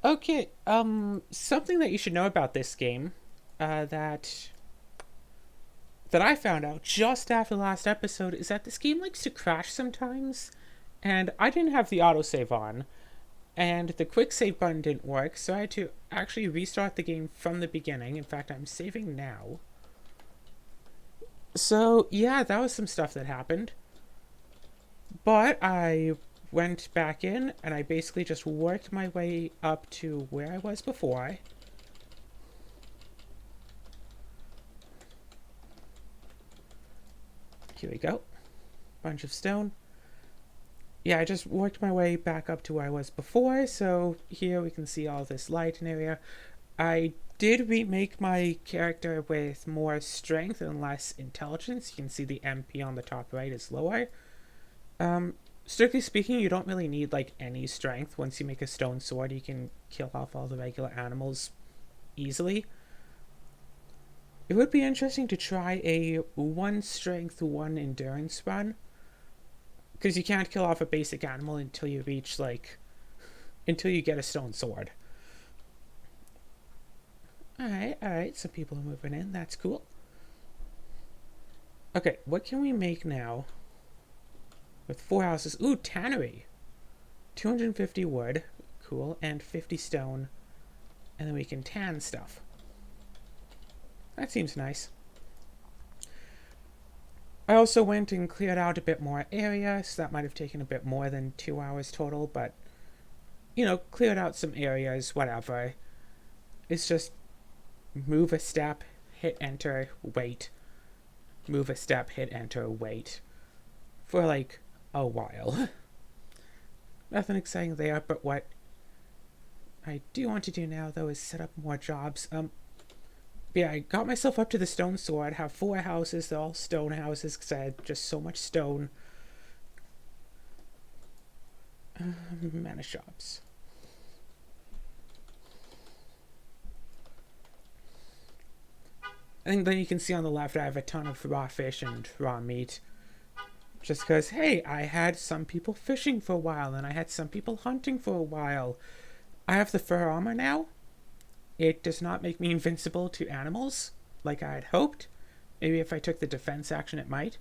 Okay, something that you should know about this game, that I found out just after the last episode is that this game likes to crash sometimes, and I didn't have the autosave on, and the quick save button didn't work, so I had to actually restart the game from the beginning. In fact, I'm saving now. So, yeah, that was some stuff that happened. But I went back in and I basically just worked my way up to where I was before. Here we go. Bunch of stone. Yeah, I just worked my way back up to where I was before, so here we can see all this light and area. I did remake my character with more strength and less intelligence. You can see the MP on the top right is lower. Strictly speaking, you don't really need like any strength. Once you make a stone sword, you can kill off all the regular animals easily. It would be interesting to try a one strength, one endurance run, because you can't kill off a basic animal until you reach until you get a stone sword. All right. Some people are moving in. That's cool. Okay, what can we make now with 4 houses? Ooh, tannery. 250 wood, cool, and 50 stone, and then we can tan stuff. That seems nice. I also went and cleared out a bit more area, so that might have taken a bit more than 2 hours total, but, cleared out some areas, whatever. It's just move a step, hit enter, wait. Move a step, hit enter, wait. For like a while. Nothing exciting there, but what I do want to do now, though, is set up more jobs. Yeah, I got myself up to the stone sword. Have 4 houses. They're all stone houses because I had just so much stone. Mana shops. I think then you can see on the left I have a ton of raw fish and raw meat. Just because, hey, I had some people fishing for a while and I had some people hunting for a while. I have the fur armor now. It does not make me invincible to animals like I had hoped. Maybe if I took the defense action, it might.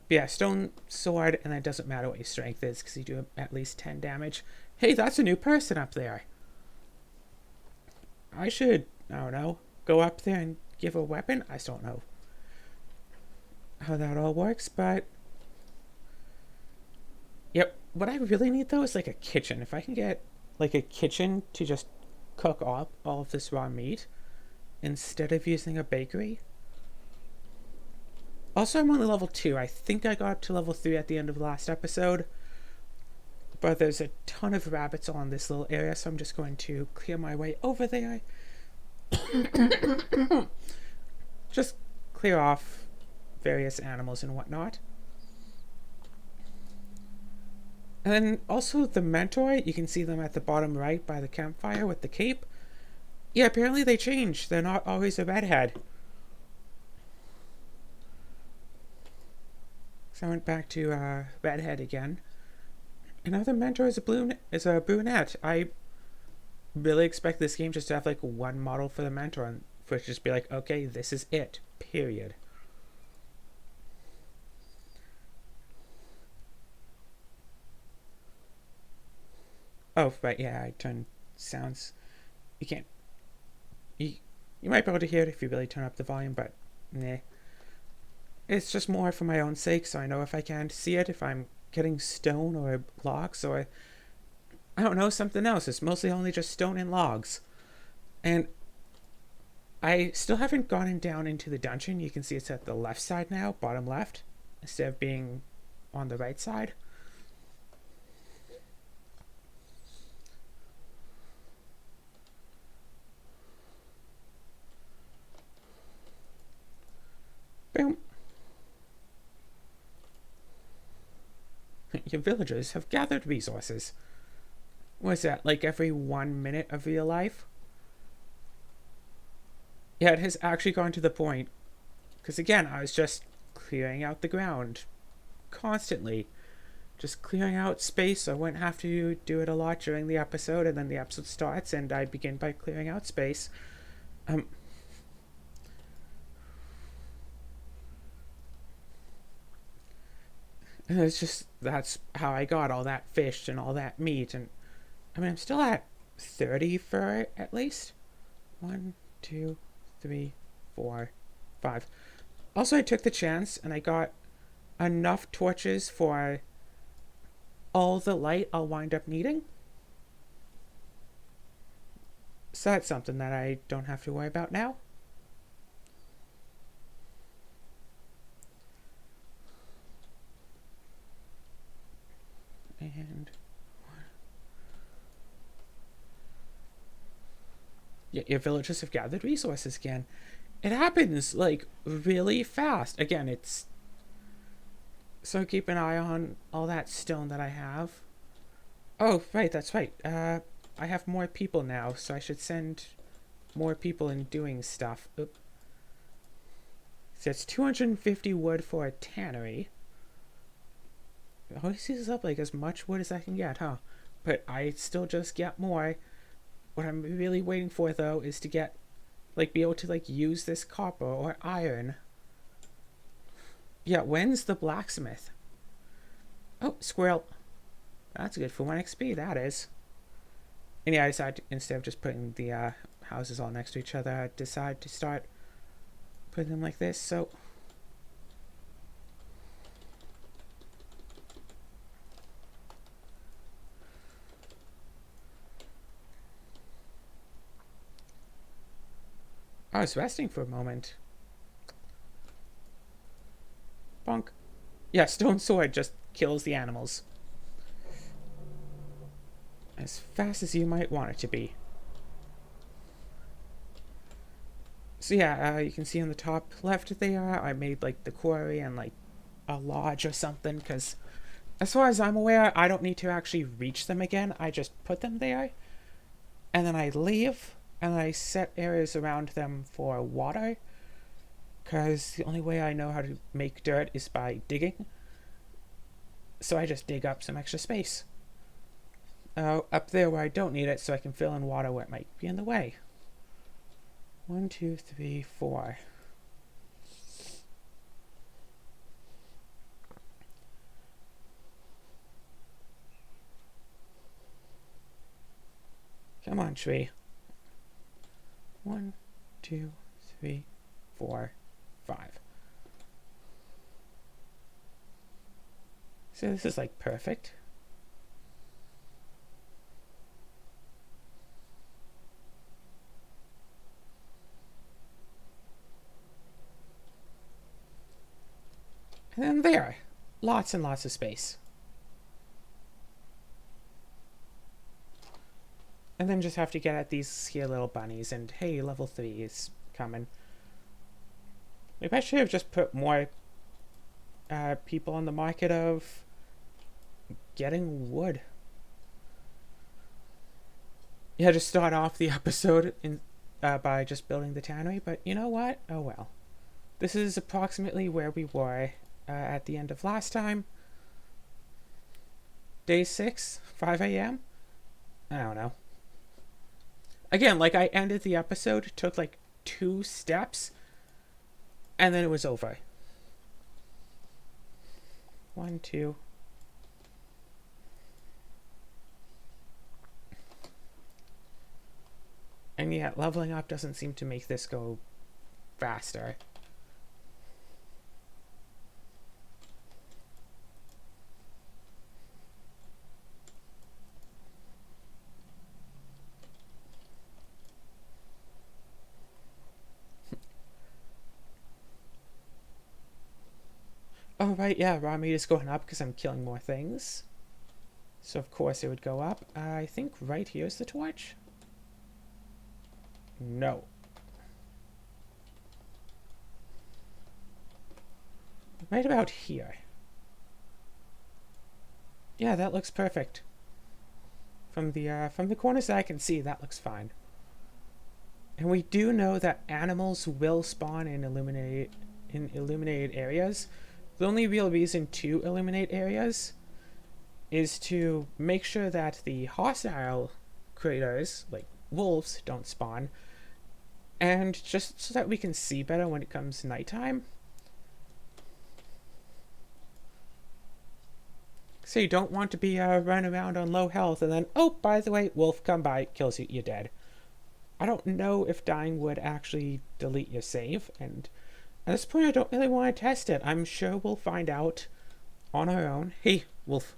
But yeah, stone sword, and it doesn't matter what your strength is because you do at least 10 damage. Hey, that's a new person up there. I should, I don't know, go up there and give a weapon? I still don't know how that all works, but yep. What I really need though is like a kitchen. If I can get like a kitchen to just cook up all of this raw meat instead of using a bakery. Also, I'm only level 2. I think I got up to level 3 at the end of the last episode. But there's a ton of rabbits on this little area, so I'm just going to clear my way over there. Just clear off various animals and whatnot. And then also the mentor, you can see them at the bottom right by the campfire with the cape. Yeah, apparently they change. They're not always a redhead. So I went back to redhead again. Another mentor is a brunette. I really expect this game just to have like one model for the mentor and for it to just be like, okay, this is it. Period. Oh, right, yeah, I turned sounds. You can't. You, you might be able to hear it if you really turn up the volume, but nah. It's just more for my own sake, so I know if I can't see it, if I'm getting stone or logs or I don't know, something else. It's mostly only just stone and logs. And I still haven't gotten down into the dungeon. You can see it's at the left side now, bottom left, instead of being on the right side. Boom. Your villagers have gathered resources. What's that, like every 1 minute of your life? Yeah, it has actually gone to the point. Because again, I was just clearing out the ground constantly. just clearing out space so I wouldn't have to do it a lot during the episode, and then the episode starts and I begin by clearing out space. Um, and it's just, that's how I got all that fish and all that meat. And I mean, I'm still at 30 for it, at least. 1, 2, 3, 4, 5. Also, I took the chance and I got enough torches for all the light I'll wind up needing. So that's something that I don't have to worry about now. And yeah, your villagers have gathered resources again. It happens like really fast. Again, it's so keep an eye on all that stone that I have. Oh, right, that's right. I have more people now, so I should send more people in doing stuff. Oop. So it's 250 wood for a tannery. It always uses up like as much wood as I can get, huh? But I still just get more. What I'm really waiting for though is to get, like, be able to like use this copper or iron. Yeah, when's the blacksmith? Oh, squirrel. That's good for 1 XP, that is. And yeah, I decided, instead of just putting the houses all next to each other, I decided to start putting them like this, so... I was resting for a moment. Bonk. Yeah, stone sword just kills the animals. As fast as you might want it to be. So yeah, you can see on the top left there, I made like the quarry and like a lodge or something, because as far as I'm aware, I don't need to actually reach them again. I just put them there, and then I leave, and I set areas around them for water, because the only way I know how to make dirt is by digging. So I just dig up some extra space. Up there where I don't need it, so I can fill in water where it might be in the way. 1, 2, 3, 4. Come on, tree. 1, 2, 3, 4, 5. So this is like perfect. And then there, lots and lots of space. And then just have to get at these here little bunnies, and hey, level 3 is coming. Maybe I should have just put more people on the market of getting wood. Yeah, just start off the episode by just building the tannery, but you know what? Oh well. This is approximately where we were at the end of last time. Day 6, 5 a.m. I don't know. Again, like, I ended the episode, took like 2 steps, and then it was over. 1, 2. And yet, leveling up doesn't seem to make this go faster. Oh, right, yeah, raw meat is going up because I'm killing more things. So, of course, it would go up. I think right here's the torch. No. Right about here. Yeah, that looks perfect. From the corners that I can see, that looks fine. And we do know that animals will spawn in illuminated areas. The only real reason to illuminate areas is to make sure that the hostile critters, like wolves, don't spawn, and just so that we can see better when it comes nighttime. So you don't want to be running around on low health and then, oh, by the way, wolf come by, kills you, you're dead. I don't know if dying would actually delete your save, and at this point I don't really want to test it. I'm sure we'll find out on our own. Hey, wolf.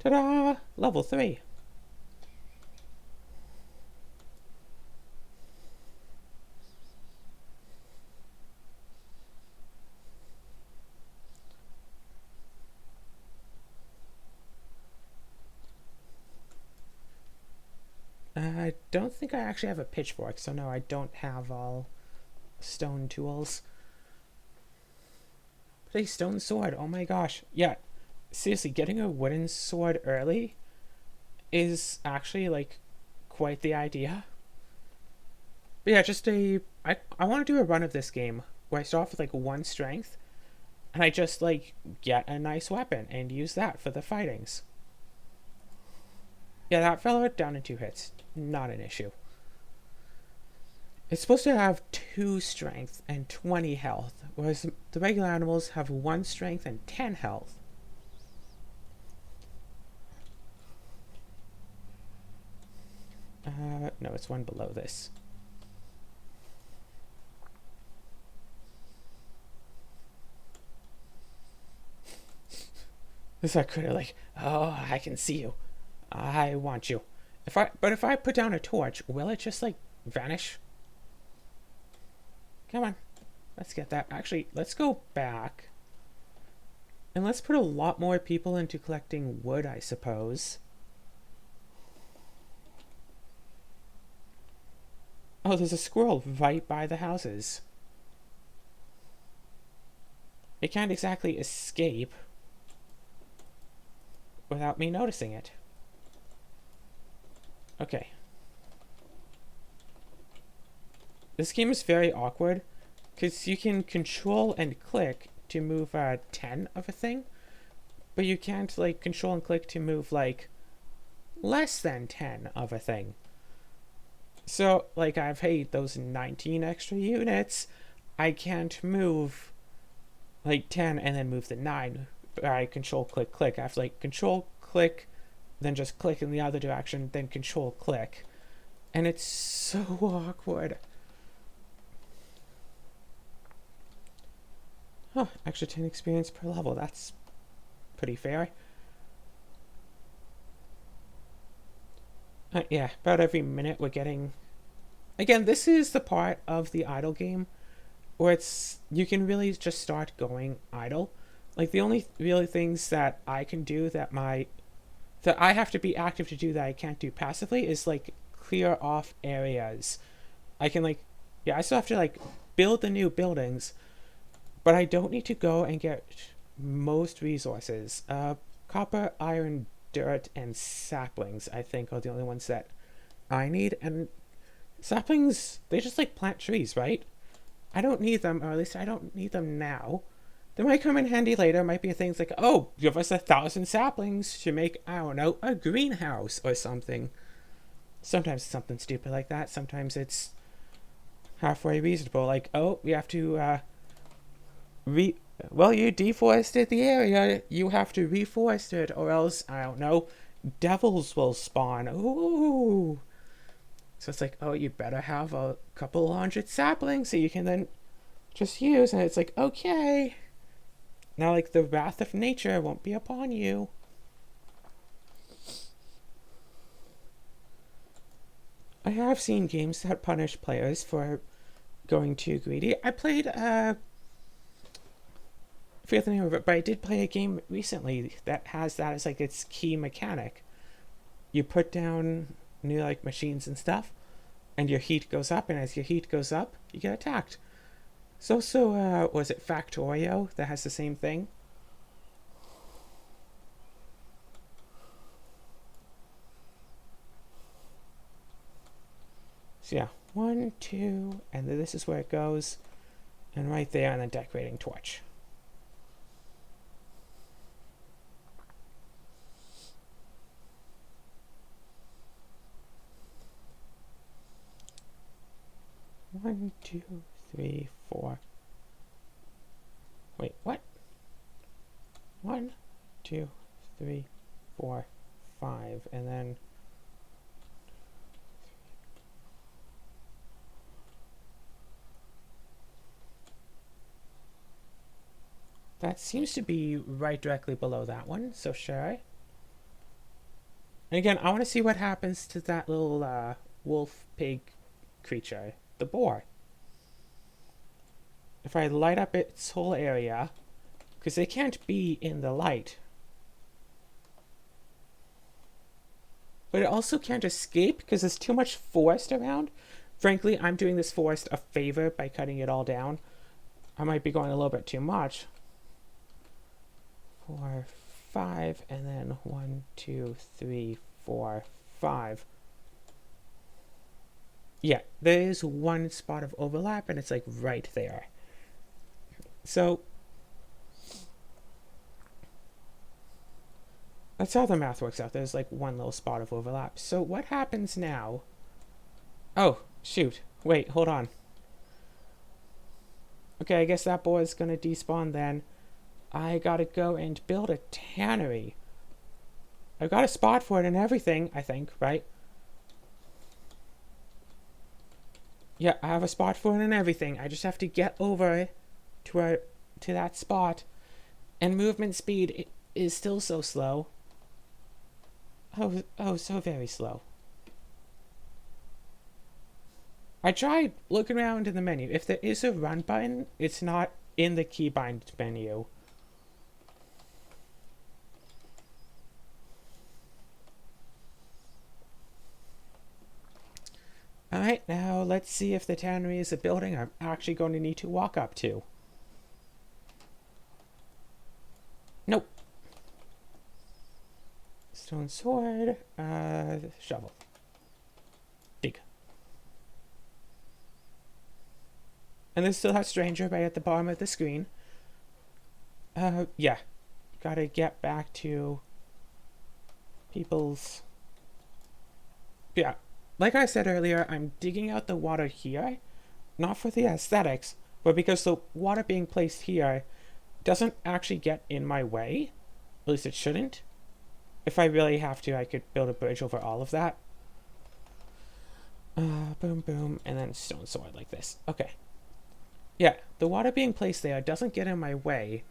Ta-da! Level 3. I don't think I actually have a pitchfork, so no, I don't have all stone tools. But a stone sword, oh my gosh. Yeah, seriously, getting a wooden sword early is actually, like, quite the idea. But yeah, I want to do a run of this game where I start off with, like, 1 strength, and I just, like, get a nice weapon and use that for the fightings. Yeah, that fella down in 2 hits. Not an issue. It's supposed to have 2 strength and 20 health, whereas the regular animals have 1 strength and 10 health. No, it's 1 below this. It's like critter like, oh, I can see you. I want you. But if I put down a torch, will it just like vanish? Come on, let's get that. Actually, let's go back. And let's put a lot more people into collecting wood, I suppose. Oh, there's a squirrel right by the houses. It can't exactly escape without me noticing it. Okay. This game is very awkward because you can control and click to move 10 of a thing, but you can't like control and click to move like less than 10 of a thing. So like I've had those 19 extra units, I can't move like 10 and then move the 9. I control click click. I have to like control click, then just click in the other direction, then control click. And it's so awkward. Oh, extra 10 experience per level. That's pretty fair. Yeah, about every minute we're getting... Again, this is the part of the idle game where it's you can really just start going idle. Like the only really things that I can do that I have to be active to do that I can't do passively is like clear off areas. I can like I still have to like build the new buildings, but I don't need to go and get most resources. Copper, iron, dirt, and saplings, I think, are the only ones that I need. And saplings, they just like plant trees, right? I don't need them, or at least I don't need them now. They might come in handy later. Might be things like, oh, give us 1,000 saplings to make, I don't know, a greenhouse or something. Sometimes it's something stupid like that. Sometimes it's halfway reasonable. Like, oh, we have to, well, you deforested the area. You have to reforest it, or else, I don't know, devils will spawn. Ooh. So it's like, oh, you better have a couple hundred saplings so you can then just use. And it's like, okay. Now, like, the wrath of nature won't be upon you. I have seen games that punish players for going too greedy. I played, I forget the name of it, but I did play a game recently that has that as, like, its key mechanic. You put down new, like, machines and stuff, and your heat goes up, and as your heat goes up, you get attacked. So, was it Factorio that has the same thing? So yeah, 1, 2, and then this is where it goes. And right there, and then decorating torch. One, two, three, four. Wait, what? 1, 2, 3, 4, 5, and then that seems to be right directly below that one, so sure. And again, I want to see what happens to that little wolf pig creature, the boar. If I light up its whole area, because they can't be in the light. But it also can't escape because there's too much forest around. Frankly, I'm doing this forest a favor by cutting it all down. I might be going a little bit too much. 4, 5, and then 1, 2, 3, 4, 5. Yeah, there is one spot of overlap, and it's like right there. So that's how the math works out. There's like one little spot of overlap. So what happens now? Oh, shoot. Wait, hold on. Okay, I guess that boy is going to despawn then. I gotta go and build a tannery. I've got a spot for it and everything, I think, right? Yeah, I have a spot for it and everything. I just have to get over to that spot. And movement speed is still so slow. Oh, so very slow. I tried looking around in the menu. If there is a run button, it's not in the keybind menu. Alright, now let's see if the tannery is a building I'm actually going to need to walk up to. Nope. Stone sword, shovel. Dig. And this still has stranger right at the bottom of the screen. Yeah. Gotta get back to people's... Yeah. Like I said earlier, I'm digging out the water here, not for the aesthetics, but because the water being placed here doesn't actually get in my way. At least it shouldn't. If I really have to, I could build a bridge over all of that. Boom, boom, and then stone sword like this. Okay. Yeah, the water being placed there doesn't get in my way,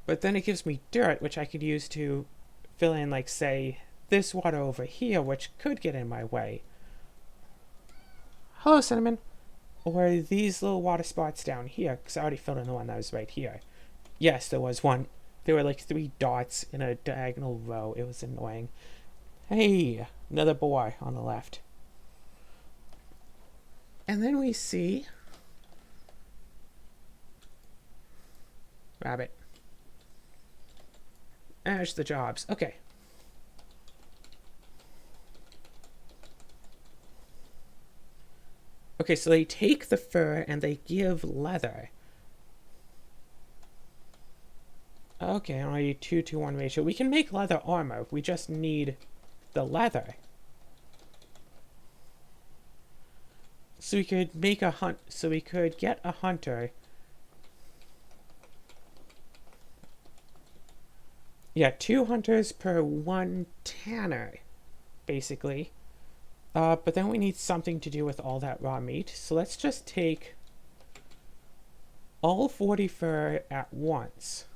but then it gives me dirt, which I could use to fill in, like, say, this water over here, which could get in my way. Hello, Cinnamon. Or these little water spots down here, because I already filled in the one that was right here. Yes, there was one. There were like 3 dots in a diagonal row. It was annoying. Hey, another boar on the left. And then we see... rabbit. There's the jobs. Okay. Okay, so they take the fur and they give leather. Okay, only 2-to-1 ratio. We can make leather armor. We just need the leather. So we could make a hunt. So we could get a hunter. Yeah, 2 hunters per 1 tanner, basically. But then we need something to do with all that raw meat. So let's just take all 40 fur at once.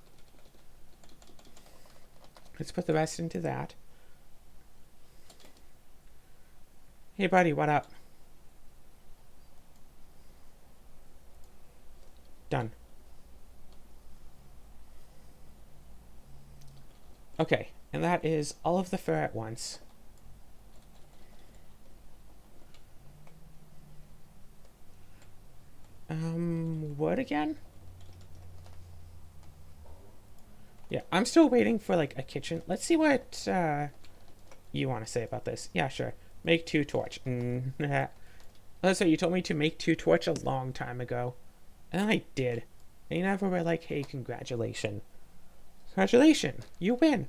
Let's put the rest into that. Hey, buddy, what up? Done. Okay, and that is all of the fur at once. Wood again? Yeah, I'm still waiting for, like, a kitchen. Let's see what, you want to say about this. Yeah, sure. Make 2 torch. That's what you told me to make 2 torch a long time ago. And I did. They never were like, hey, congratulations. Congratulations, you win.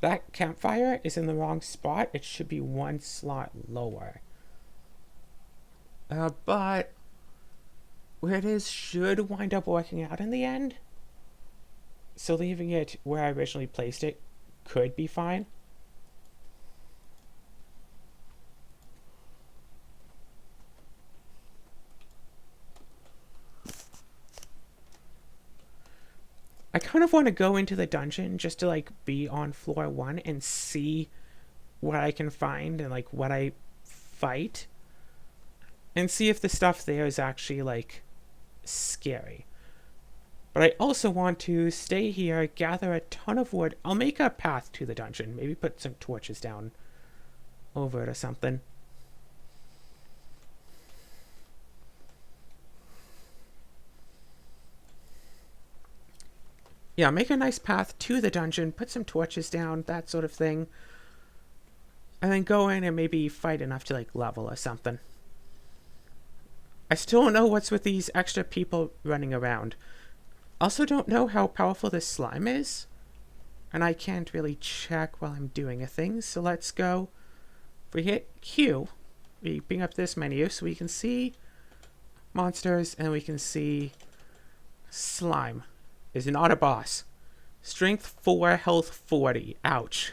That campfire is in the wrong spot. It should be one slot lower. But where it is should wind up working out in the end. So leaving it where I originally placed it could be fine. I kind of want to go into the dungeon just to like be on floor 1 and see what I can find and like what I fight and see if the stuff there is actually like scary. But I also want to stay here, gather a ton of wood. I'll make a path to the dungeon. Maybe put some torches down over it or something. Yeah, make a nice path to the dungeon, put some torches down, that sort of thing. And then go in and maybe fight enough to like level or something. I still don't know what's with these extra people running around. Also don't know how powerful this slime is. And I can't really check while I'm doing a thing. So let's go. If we hit Q, we bring up this menu so we can see monsters and we can see slime. Is not a boss. Strength 4, health 40. Ouch.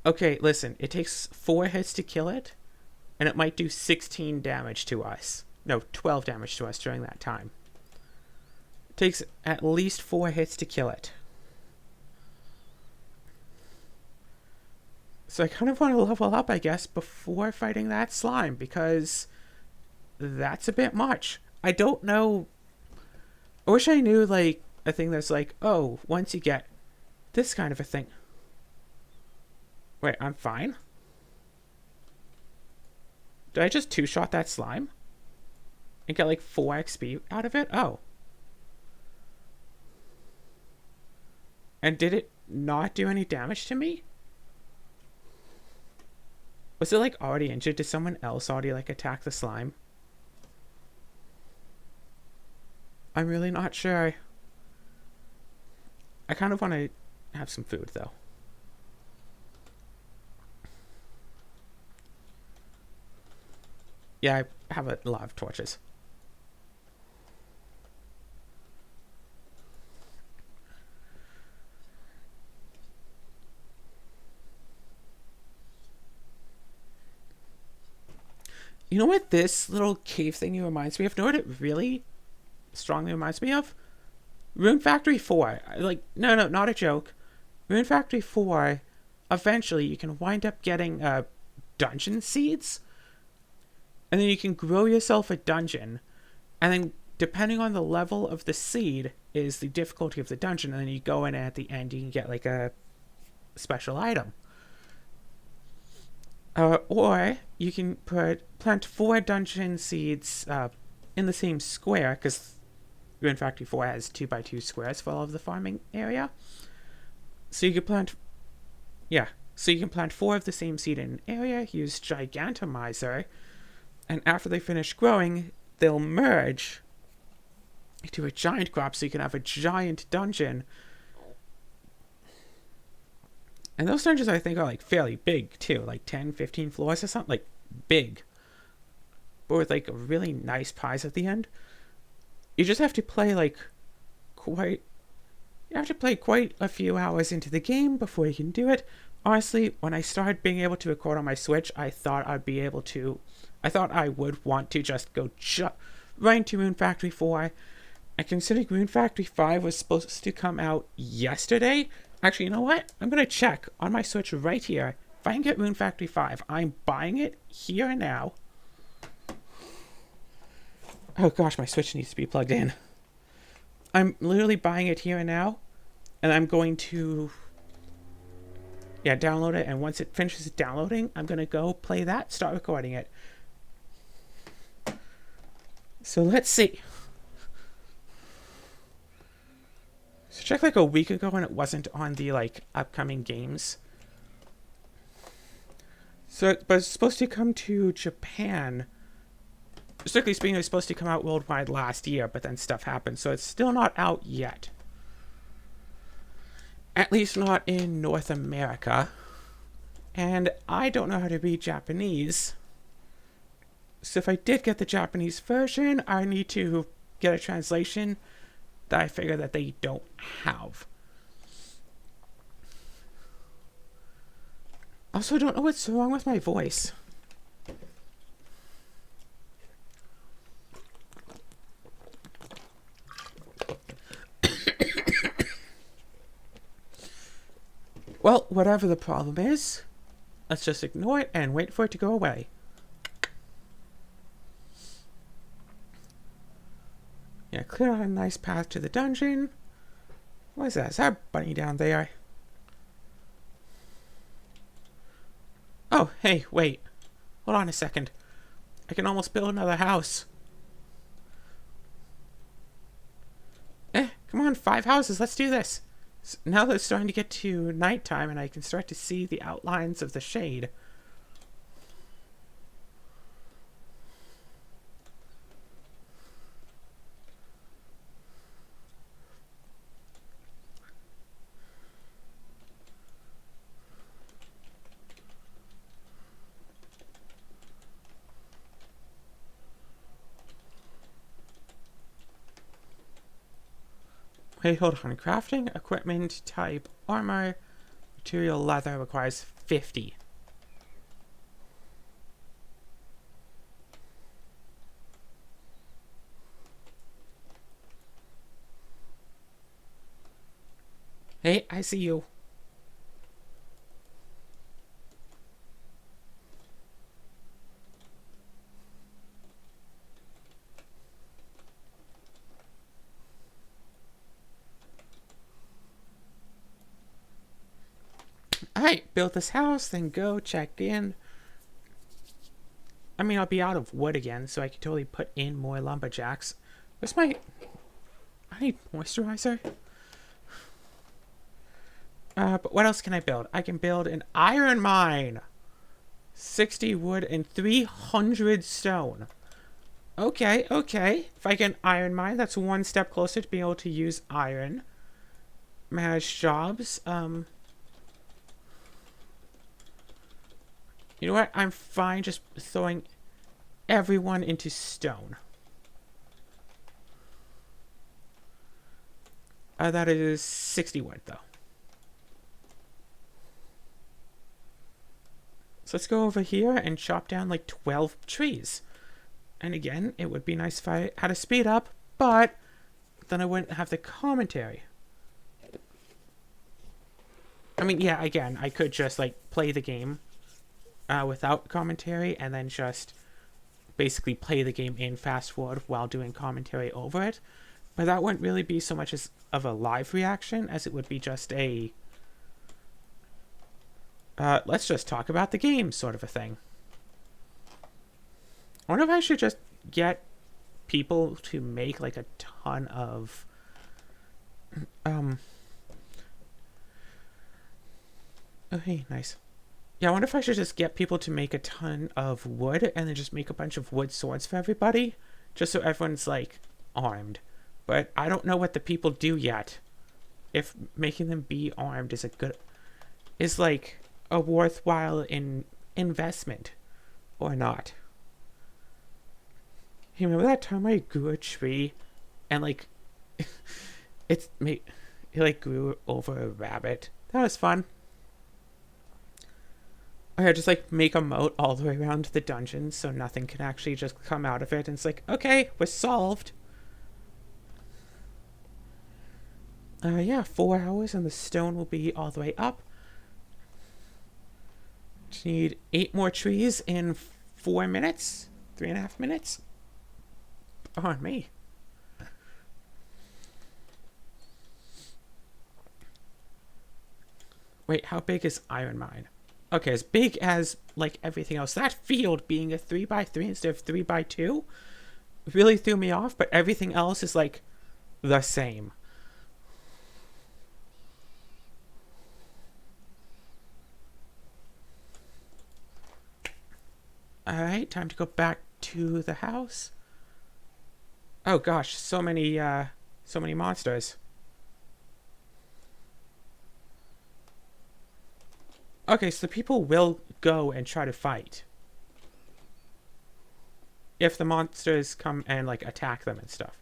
Okay, listen. It takes 4 hits to kill it. And it might do 16 damage to us. No, 12 damage to us during that time. It takes at least 4 hits to kill it. So I kind of want to level up, I guess, before fighting that slime. Because that's a bit much. I don't know. I wish I knew, like, a thing that's like, oh, once you get this kind of a thing. Wait, I'm fine? Did I just 2-shot that slime? And get, like, 4 XP out of it? Oh. And did it not do any damage to me? Was it, like, already injured? Did someone else already, like, attack the slime? I'm really not sure. I kind of want to have some food, though. Yeah, I have a lot of torches. You know what this little cave thingy reminds me of? You know what it really strongly reminds me of? Rune Factory 4. Like, no, not a joke. Rune Factory 4, eventually you can wind up getting dungeon seeds. And then you can grow yourself a dungeon. And then depending on the level of the seed is the difficulty of the dungeon. And then you go in and at the end you can get like a special item. Or you can plant 4 dungeon seeds in the same square, because Rune Factory 4 has 2x2 squares for all of the farming area. So you can plant, so you can plant 4 of the same seed in an area, use Gigantomizer, and after they finish growing, they'll merge into a giant crop, so you can have a giant dungeon. And those dungeons, I think, are like fairly big too, like 10, 15 floors or something, like big. But with like a really nice prize at the end. You just have to play quite a few hours into the game before you can do it. Honestly, when I started being able to record on my Switch, I thought I would want to just go right into Rune Factory 4. And considering Rune Factory 5 was supposed to come out yesterday, actually, you know what? I'm going to check on my Switch right here. If I can get Rune Factory 5, I'm buying it here and now. Oh gosh, my Switch needs to be plugged in. I'm literally buying it here and now. And I'm going to download it. And once it finishes downloading, I'm going to go play that, start recording it. So let's see. So checked like a week ago and it wasn't on the like upcoming games So, but it's supposed to come to Japan. Strictly speaking, it was supposed to come out worldwide last year, but then stuff happened, so it's still not out yet. At least not in North America. And I don't know how to read Japanese. So if I did get the Japanese version, I need to get a translation that I figure that they don't have. Also, don't know what's wrong with my voice. Well, whatever the problem is, let's just ignore it and wait for it to go away. Yeah, clear out a nice path to the dungeon. What is that? Is that a bunny down there? Oh, hey, wait. Hold on a second. I can almost build another house. Come on, 5 houses, let's do this. Now that it's starting to get to nighttime and I can start to see the outlines of the shade. Wait, hold on. Crafting equipment type armor material leather requires 50. Hey, I see you. Alright, build this house, then go check in. I mean, I'll be out of wood again, so I can totally put in more lumberjacks. Where's my... I need moisturizer. But what else can I build? I can build an iron mine. 60 wood and 300 stone. Okay, okay. If I get an iron mine, that's one step closer to being able to use iron. Manage jobs. You know what? I'm fine just throwing everyone into stone. That is 60 wood, though. So let's go over here and chop down like 12 trees. And again, it would be nice if I had a speed up, but then I wouldn't have the commentary. I mean, yeah, again, I could just like play the game without commentary and then just basically play the game in fast forward while doing commentary over it. But that wouldn't really be so much as of a live reaction as it would be just a let's just talk about the game sort of a thing. I wonder if I should just get people to make like a ton of oh hey, nice. Yeah, I wonder if I should just get people to make a ton of wood and then just make a bunch of wood swords for everybody, just so everyone's like armed. But I don't know what the people do yet. If making them be armed is like a worthwhile investment or not. Hey, remember that time I grew a tree and like it like grew over a rabbit? That was fun. I just like make a moat all the way around the dungeon so nothing can actually just come out of it, and it's like, okay, we're solved. Yeah, 4 hours and the stone will be all the way up. Just need 8 more trees in 4 minutes, 3.5 minutes. On me. Wait, how big is Iron Mine? Okay, as big as like everything else. That field being a 3x3 instead of 3x2 really threw me off, but everything else is like the same. Alright, time to go back to the house. Oh gosh, so many monsters. Okay, so the people will go and try to fight. If the monsters come and, like, attack them and stuff.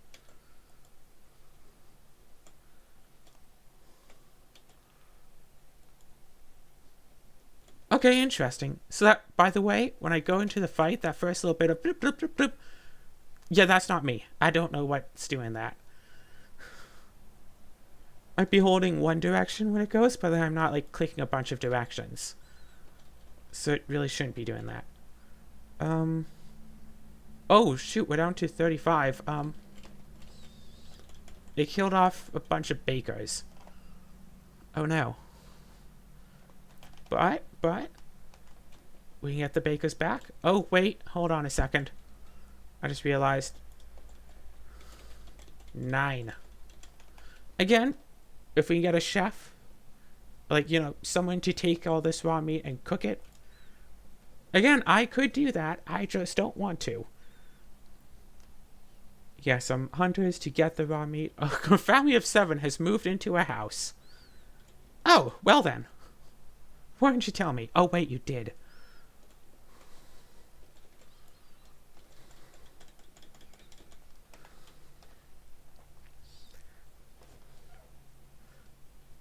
Okay, interesting. So that, by the way, when I go into the fight, that first little bit of bloop, bloop, bloop, bloop, yeah, that's not me. I don't know what's doing that. Might be holding one direction when it goes, but then I'm not, like, clicking a bunch of directions. So it really shouldn't be doing that. Oh, shoot, we're down to 35. They killed off a bunch of bakers. Oh, no. But, we can get the bakers back. Oh, wait, hold on a second. I just realized. 9. Again, if we can get a chef, like, you know, someone to take all this raw meat and cook it. Again, I could do that. I just don't want to. Yeah, some hunters to get the raw meat. A family of 7 has moved into a house. Oh, well then. Why didn't you tell me? Oh, wait, you did.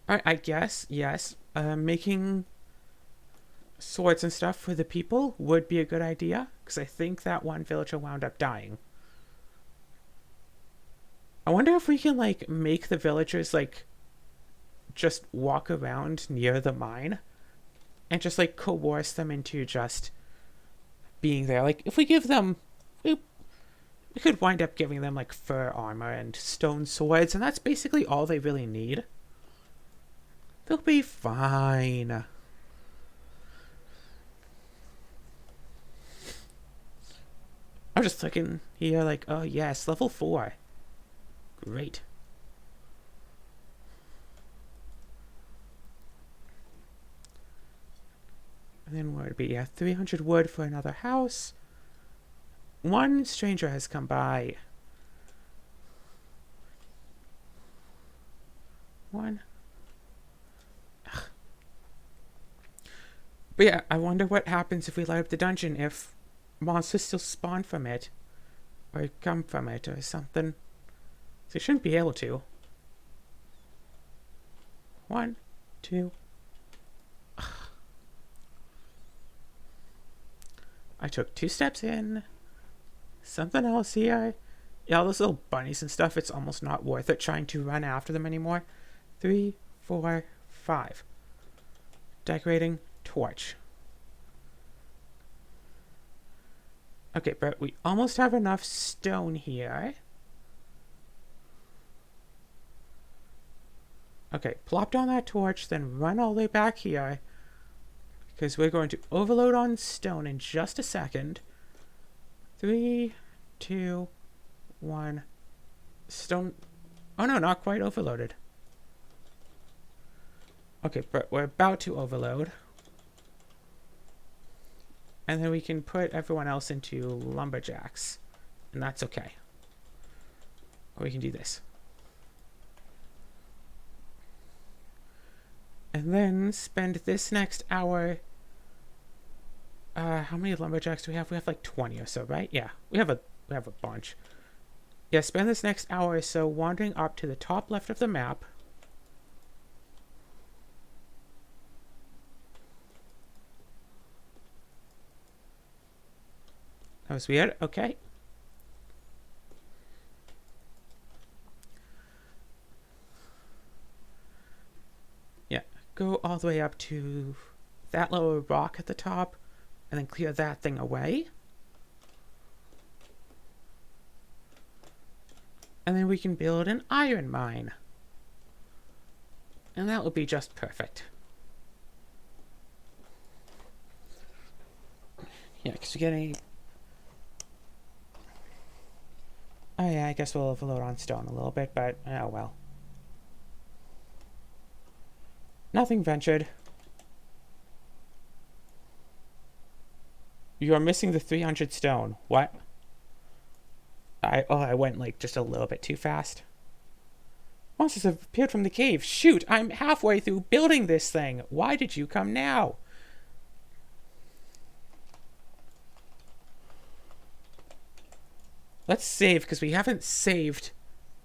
Alright, I guess, yes. Making swords and stuff for the people would be a good idea, because I think that one villager wound up dying. I wonder if we can, like, make the villagers, like, just walk around near the mine and just, like, coerce them into just being there. Like, if we give them... We could wind up giving them, like, fur armor and stone swords, and that's basically all they really need. They'll be fine. I'm just looking here like, oh yes, level 4. Great. And then what would it be? Yeah, 300 wood for another house. One stranger has come by. One. Ugh. But yeah, I wonder what happens if we light up the dungeon, if monsters still spawn from it. Or come from it or something. They shouldn't be able to. 1, 2. Ugh. I took 2 steps in. Something else here. Yeah, all those little bunnies and stuff, it's almost not worth it trying to run after them anymore. 3, 4, 5. Decorating torch. Okay, but we almost have enough stone here. Okay, plop down that torch, then run all the way back here. Because we're going to overload on stone in just a second. 3, 2, 1. Stone. Oh no, not quite overloaded. Okay, but we're about to overload. And then we can put everyone else into lumberjacks. And that's okay. Or we can do this. And then spend this next hour... how many lumberjacks do we have? We have like 20 or so, right? Yeah, we have a bunch. Yeah, spend this next hour or so wandering up to the top left of the map. That was weird. Okay. Yeah, go all the way up to that little rock at the top, and then clear that thing away. And then we can build an iron mine. And that will be just perfect. Yeah, because we get any... Oh yeah, I guess we'll overload on stone a little bit, but oh well. Nothing ventured. You are missing the 300 stone. What? I went like just a little bit too fast. Monsters have appeared from the cave. Shoot, I'm halfway through building this thing. Why did you come now? Let's save, because we haven't saved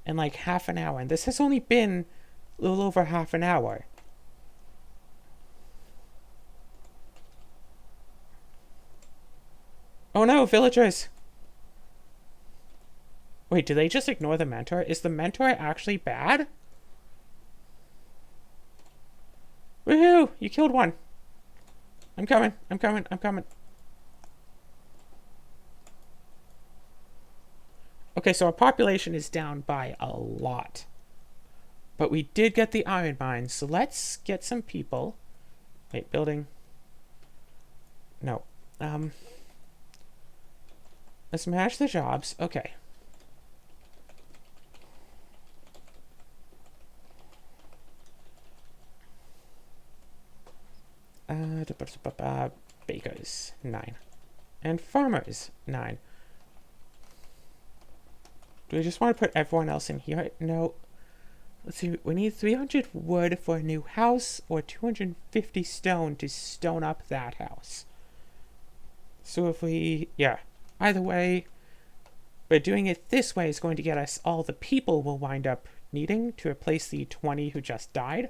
in like half an hour. And this has only been a little over half an hour. Oh no, villagers! Wait, do they just ignore the mentor? Is the mentor actually bad? Woohoo! You killed one. I'm coming. I'm coming. I'm coming. Okay, so our population is down by a lot. But we did get the iron mines, so let's get some people. Wait, building. No. Let's manage the jobs. Okay. Bakers, 9. And farmers, 9. Do we just want to put everyone else in here? No. Let's see, we need 300 wood for a new house or 250 stone to stone up that house. So if we, yeah, either way, but doing it this way is going to get us all the people we'll wind up needing to replace the 20 who just died.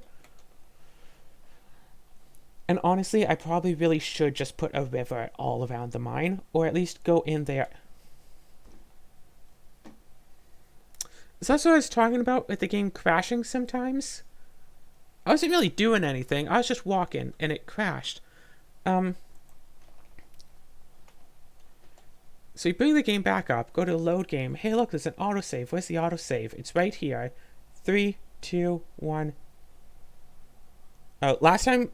And honestly, I probably really should just put a river all around the mine, or at least go in there. So that's what I was talking about with the game crashing sometimes. I wasn't really doing anything. I was just walking, and it crashed. So you bring the game back up, go to load game. Hey, look, there's an autosave. Where's the autosave? It's right here. 3, 2, 1. Oh, last time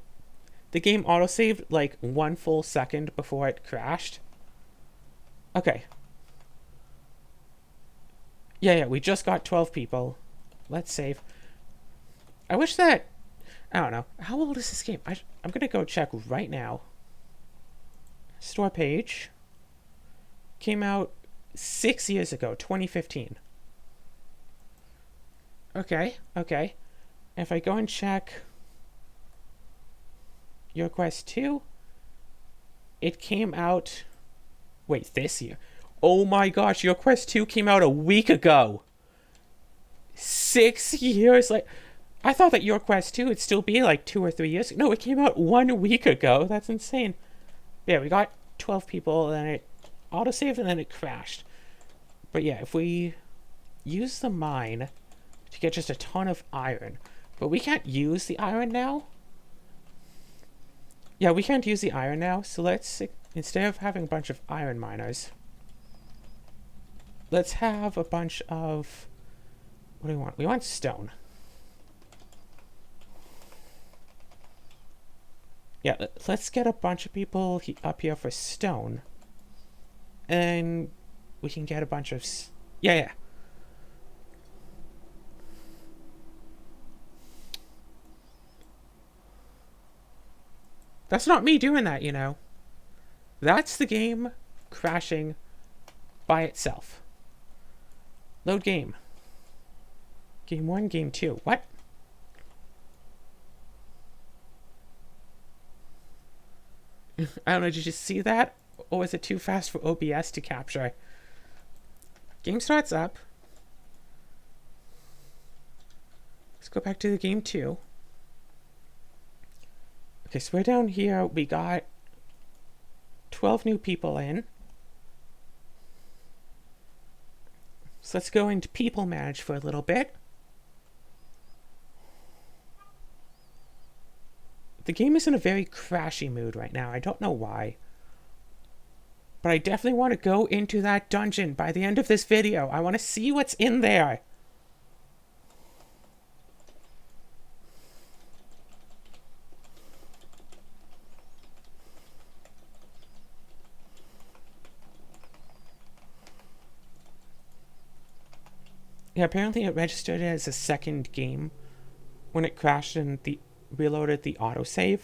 the game autosaved like 1 full second before it crashed. Okay. Yeah, we just got 12 people. Let's save. I wish that... I don't know. How old is this game? I'm going to go check right now. Store page. Came out 6 years ago, 2015. Okay. If I go and check Your Quest 2, it came out... Wait, this year? Oh my gosh, Your Quest 2 came out a week ago. 6 years? Like, I thought that Your Quest 2 would still be like 2 or 3 years. No, it came out 1 week ago. That's insane. Yeah, we got 12 people, and then it autosaved, and then it crashed. But yeah, if we use the mine to get just a ton of iron, but we can't use the iron now? Yeah, we can't use the iron now, so let's, instead of having a bunch of iron miners, let's have a bunch of... What do we want? We want stone. Yeah, let's get a bunch of people up here for stone. And we can get a bunch of... Yeah. That's not me doing that, you know. That's the game crashing by itself. Load game. Game 1, game 2. What? I don't know, did you see that? Or is it too fast for OBS to capture? Game starts up. Let's go back to the game 2. Okay, so we're down here. We got 12 new people in. So let's go into people manage for a little bit. The game is in a very crashy mood right now. I don't know why. But I definitely want to go into that dungeon by the end of this video. I want to see what's in there. Yeah, apparently it registered it as a second game when it crashed and reloaded the autosave.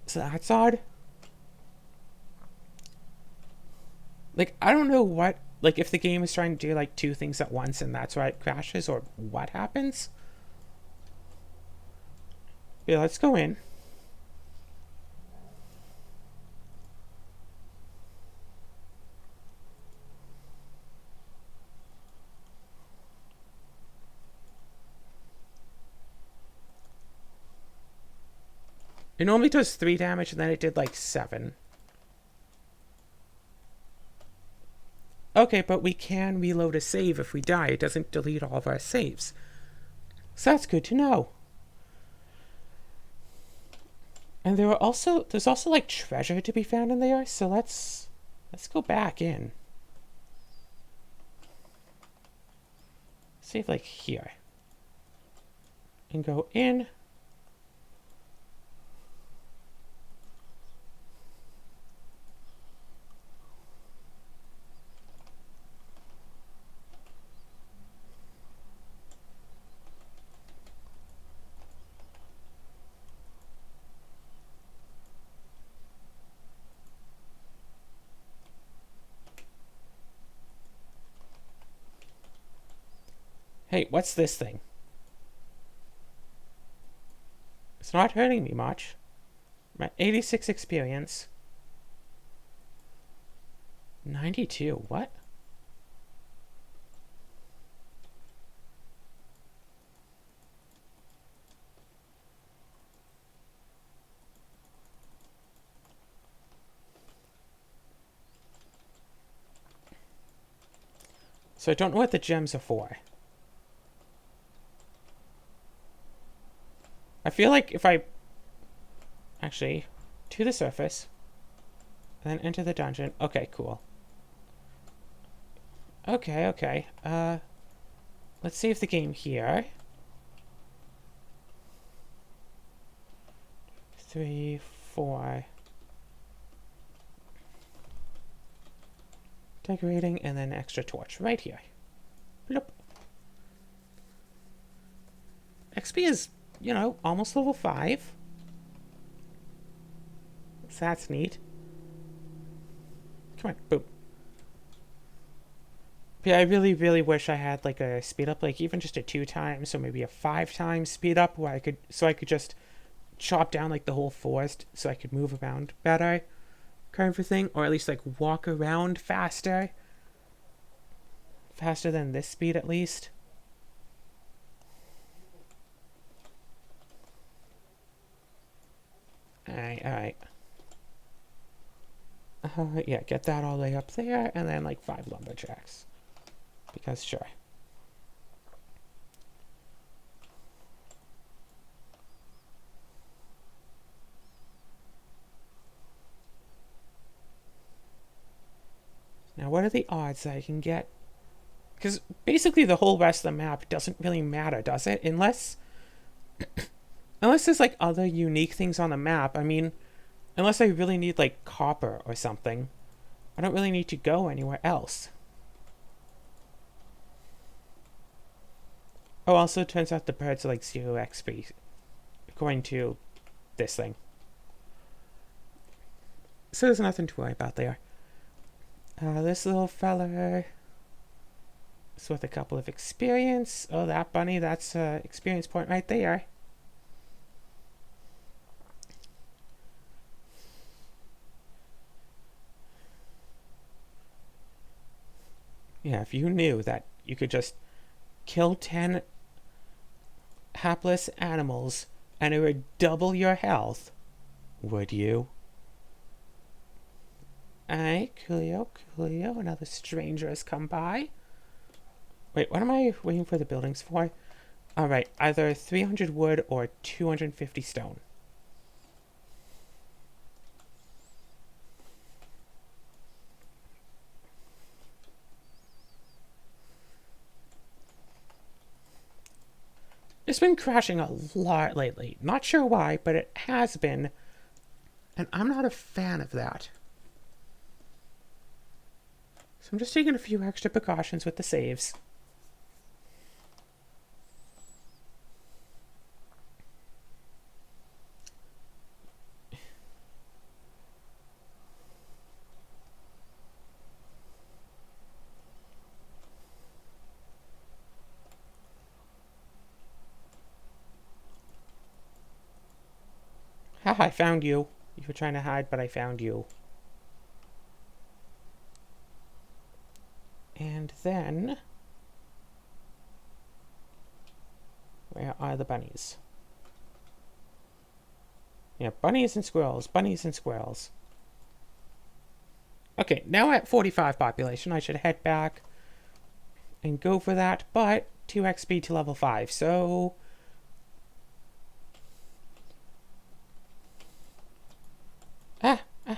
So that's odd. Like, I don't know what, like, if the game is trying to do, like, two things at once and that's why it crashes or what happens. Yeah, let's go in. It normally does 3 damage and then it did, like, 7. Okay, but we can reload a save if we die. It doesn't delete all of our saves. So that's good to know. And there's also like treasure to be found in there, so let's go back in. Save like here. And go in. Hey, what's this thing? It's not hurting me much. I'm at 86 experience. 92, what? So I don't know what the gems are for. I feel like if I... Actually, to the surface. And then enter the dungeon. Okay, cool. Okay, okay. Let's save the game here. 3, 4. Decorating, and then extra torch right here. Bloop. XP is, you know, almost level 5. So that's neat. Come on, boop. But yeah, I really, really wish I had like a speed up, like even just a 2 times, or maybe a 5 times speed up, where I could just chop down like the whole forest, so I could move around better, kind of thing, or at least like walk around faster than this speed at least. Alright. Yeah, get that all the way up there, and then like 5 lumberjacks. Because sure. Now, what are the odds that I can get? Because basically the whole rest of the map doesn't really matter, does it? Unless there's like other unique things on the map. I mean, unless I really need like copper or something, I don't really need to go anywhere else. Oh, also, it turns out the birds are like 0 XP, according to this thing. So there's nothing to worry about there. This little fella is with a couple of experience. Oh, that bunny, that's an experience point right there. Yeah, if you knew that you could just kill 10 hapless animals and it would double your health, would you? Alright, coolio, coolio. Another stranger has come by. Wait, what am I waiting for the buildings for? Alright, either 300 wood or 250 stone. It's been crashing a lot lately. Not sure why, but it has been. And I'm not a fan of that. So I'm just taking a few extra precautions with the saves. Ah, I found you. You were trying to hide, but I found you. And then... where are the bunnies? Yeah, bunnies and squirrels. Bunnies and squirrels. Okay, now at 45 population, I should head back and go for that, but 2x speed to level 5, so... Ah! Oh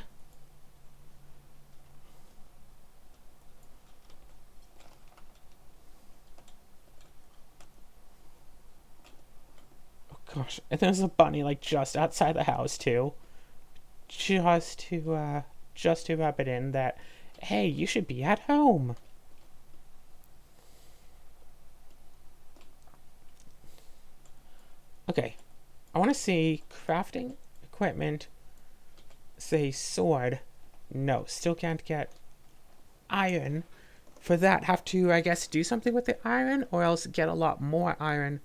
gosh, and there's a bunny, like, just outside the house, too. Just to rub it in that, hey, you should be at home. Okay, I want to see crafting equipment, say sword. No, still can't get iron. For that, have to, I guess, do something with the iron, or else get a lot more iron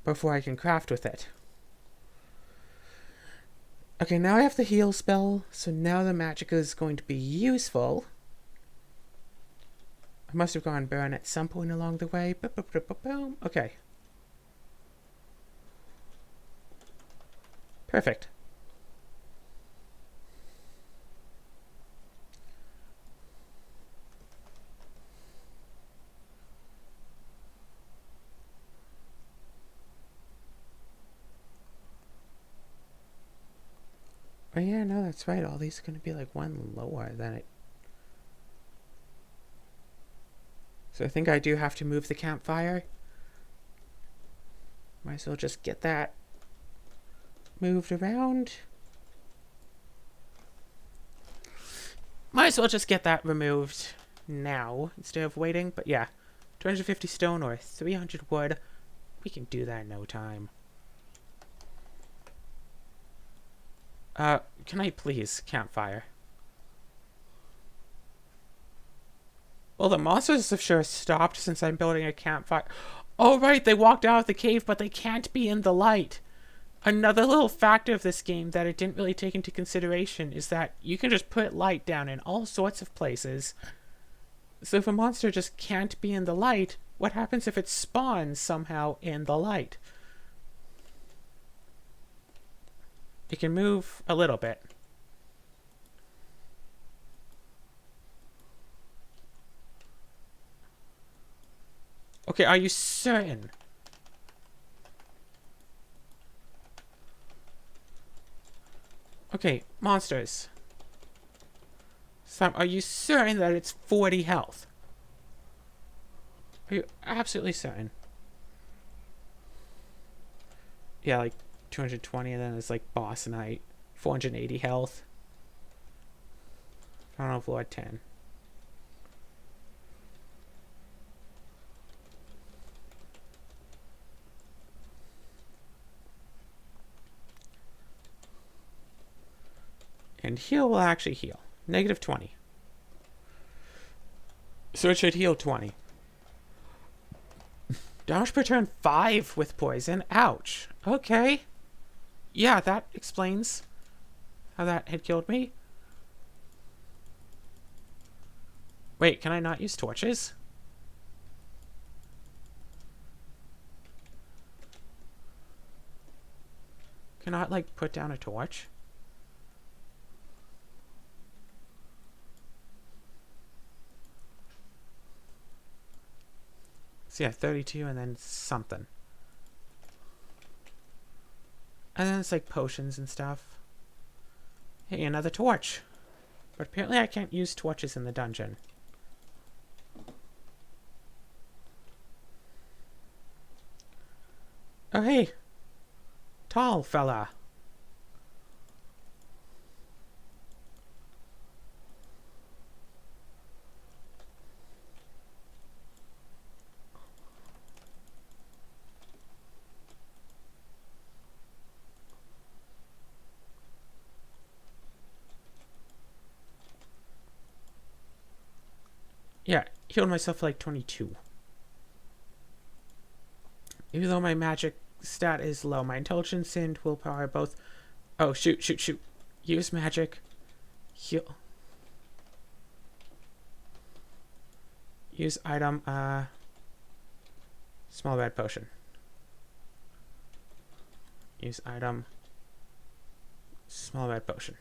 before I can craft with it. Okay, now I have the heal spell, so now the magic is going to be useful. I must have gone burn at some point along the way. Boom. Okay. Perfect. Oh yeah, no, that's right. All these are going to be like one lower than it. So I think I do have to move the campfire. Might as well just get that moved around. Might as well just get that removed now instead of waiting. But yeah, 250 stone or 300 wood. We can do that in no time. Can I please campfire? Well, the monsters have sure stopped since I'm building a campfire. Oh, right, they walked out of the cave, but they can't be in the light. Another little factor of this game that I didn't really take into consideration is that you can just put light down in all sorts of places. So if a monster just can't be in the light, what happens if it spawns somehow in the light? It can move a little bit. Okay, are you certain? Okay, monsters. Sam, are you certain that it's 40 health? Are you absolutely certain? Yeah, like 220, and then there's like Boss Knight, 480 health. Final Lord 10. And heal will actually heal. Negative 20. So it should heal 20. Damage per turn 5 with poison. Ouch. Okay. Yeah, that explains how that had killed me. Wait, can I not use torches? Cannot, like, put down a torch? So yeah, 32 and then something. And then it's like potions and stuff. Hey, another torch. But apparently I can't use torches in the dungeon. Oh, hey. Tall fella. Yeah, healed myself for like 22. Even though my magic stat is low, my intelligence and willpower are both Oh, shoot, shoot, shoot. Use magic. Heal. Use item, small red potion. Use item, small red potion.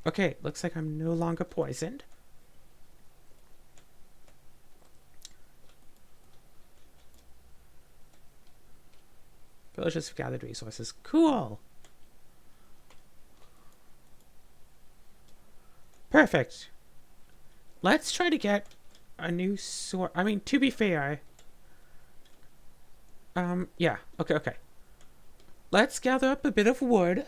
Okay, looks like I'm no longer poisoned. Villagers have gathered resources. Cool. Perfect. Let's try to get a new sword. I mean, to be fair. Yeah. Okay. Let's gather up a bit of wood.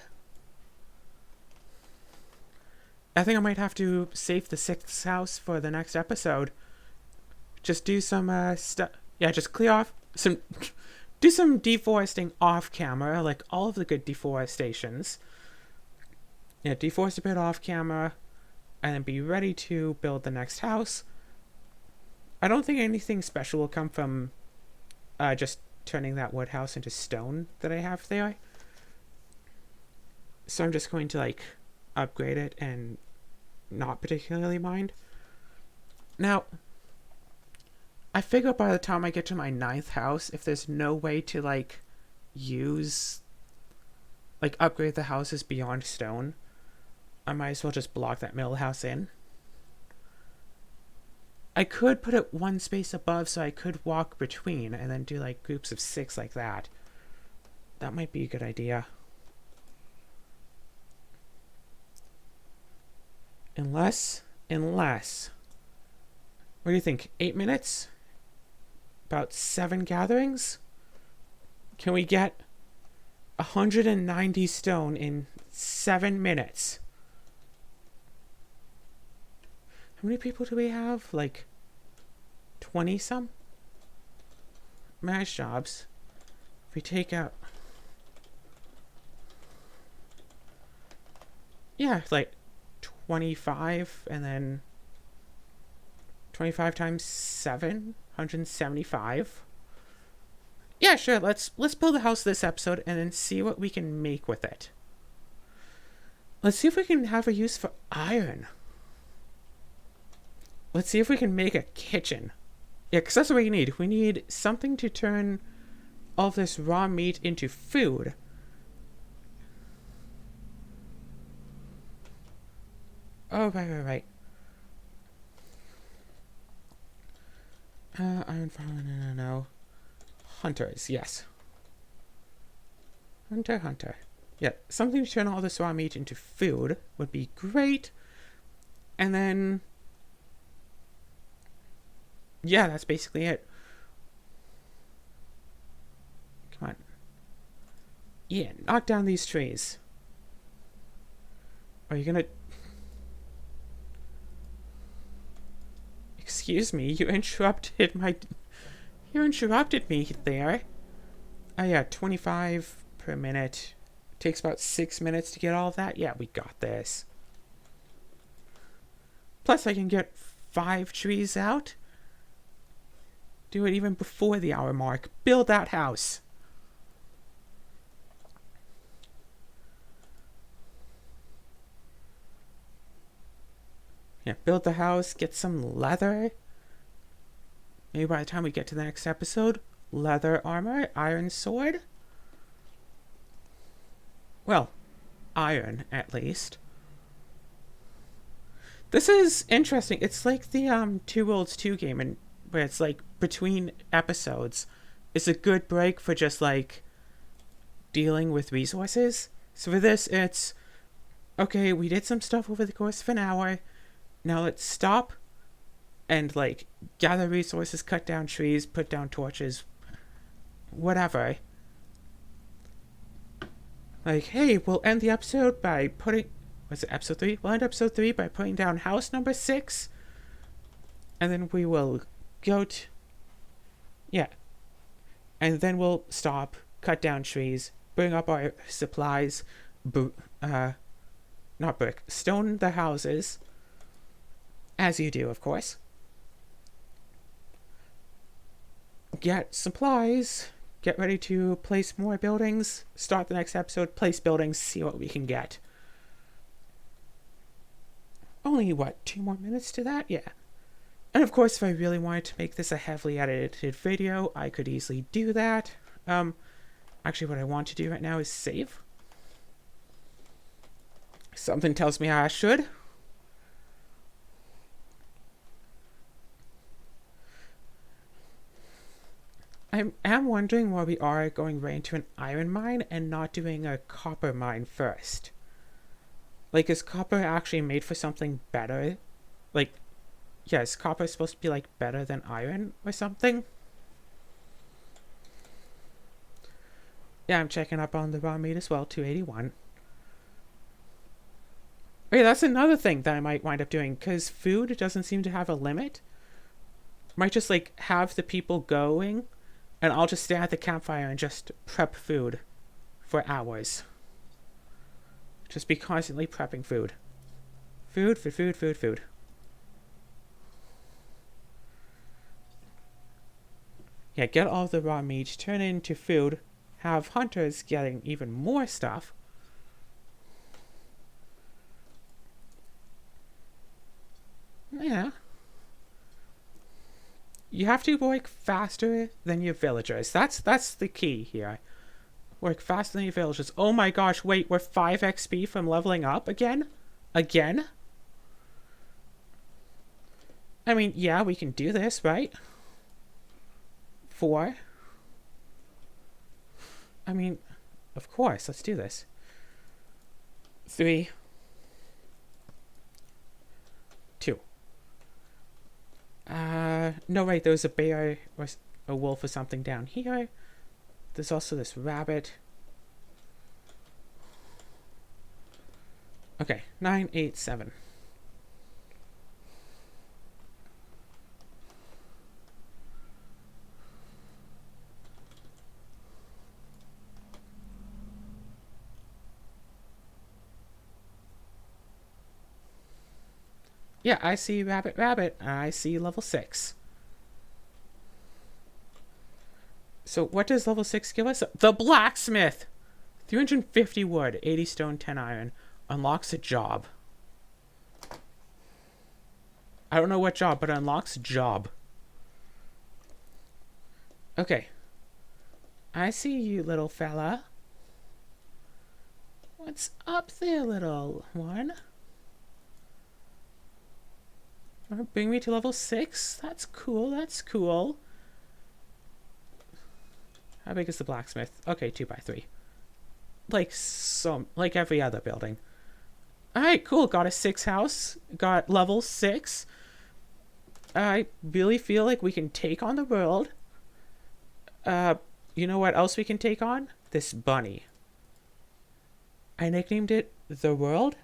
I think I might have to save the 6th house for the next episode. Just do some, stuff. Yeah, just clear off some... do some deforesting off camera, like all of the good deforestations. Yeah, deforest a bit off camera, and then be ready to build the next house. I don't think anything special will come from just turning that wood house into stone that I have there. So I'm just going to, like, upgrade it and not particularly mind. Now, I figure by the time I get to my 9th house, if there's no way to, like, upgrade the houses beyond stone, I might as well just block that middle house in. I could put it one space above so I could walk between and then do, like, groups of 6 like that. That might be a good idea. Unless, what do you think? 8 minutes? About 7 gatherings? Can we get 190 stone in 7 minutes? How many people do we have? Like 20 some? Manage jobs. If we take out... yeah, like 25 and then 25 times 7, 175. Yeah, sure. Let's build a house this episode and then see what we can make with it. Let's see if we can have a use for iron. Let's see if we can make a kitchen. Yeah, because that's what we need. We need something to turn all this raw meat into food. Oh, right. Iron farmer, no. Hunters, yes. Hunter. Yeah, something to turn all this raw meat into food would be great. And then... yeah, that's basically it. Come on. Yeah, knock down these trees. Are you gonna... excuse me, you interrupted me there. Oh yeah, 25 per minute. Takes about 6 minutes to get all of that. Yeah, we got this. Plus I can get 5 trees out. Do it even before the hour mark. Build that house. Yeah, build the house, get some leather. Maybe by the time we get to the next episode, leather armor, iron sword. Well, iron, at least. This is interesting. It's like the Two Worlds 2 game, and where it's like between episodes. It's a good break for just like dealing with resources. So for this, it's okay, we did some stuff over the course of an hour. Now let's stop and, like, gather resources, cut down trees, put down torches, whatever. Like, hey, we'll end the episode by putting. Was it episode 3? We'll end episode 3 by putting down house number 6. And then we will go to. Yeah. And then we'll stop, cut down trees, bring up our supplies, not brick, stone the houses. As you do, of course. Get supplies, get ready to place more buildings, start the next episode, place buildings, see what we can get. Only, what, 2 more minutes to that? Yeah. And of course, if I really wanted to make this a heavily edited video, I could easily do that. Actually, what I want to do right now is save. Something tells me I should. I am wondering why we are going right into an iron mine and not doing a copper mine first. Like, is copper actually made for something better? Like, yes, copper is supposed to be, like, better than iron or something? Yeah, I'm checking up on the raw meat as well, 281. Okay, that's another thing that I might wind up doing, because food doesn't seem to have a limit. Might just, like, have the people going, and I'll just stay at the campfire and just prep food for hours. Just be constantly prepping food. Food. Yeah, get all the raw meat, turn it into food, have hunters getting even more stuff. Yeah. You have to work faster than your villagers. That's the key here. Work faster than your villagers. Oh my gosh, wait, we're 5 XP from leveling up again? Again? I mean, yeah, we can do this, right? 4. I mean, of course, let's do this. 3. 2. No, right, there was a bear or a wolf or something down here. There's also this rabbit. Okay, 9, 8, 7. Yeah, I see rabbit. I see level 6. So what does level 6 give us? The blacksmith! 350 wood, 80 stone, 10 iron. Unlocks a job. I don't know what job, but unlocks a job. Okay. I see you, little fella. What's up there, little one? Bring me to level 6? That's cool. How big is the blacksmith? Okay, 2x3. Like every other building. Alright, cool. Got a 6 house. Got level 6. I really feel like we can take on the world. You know what else we can take on? This bunny. I nicknamed it The World.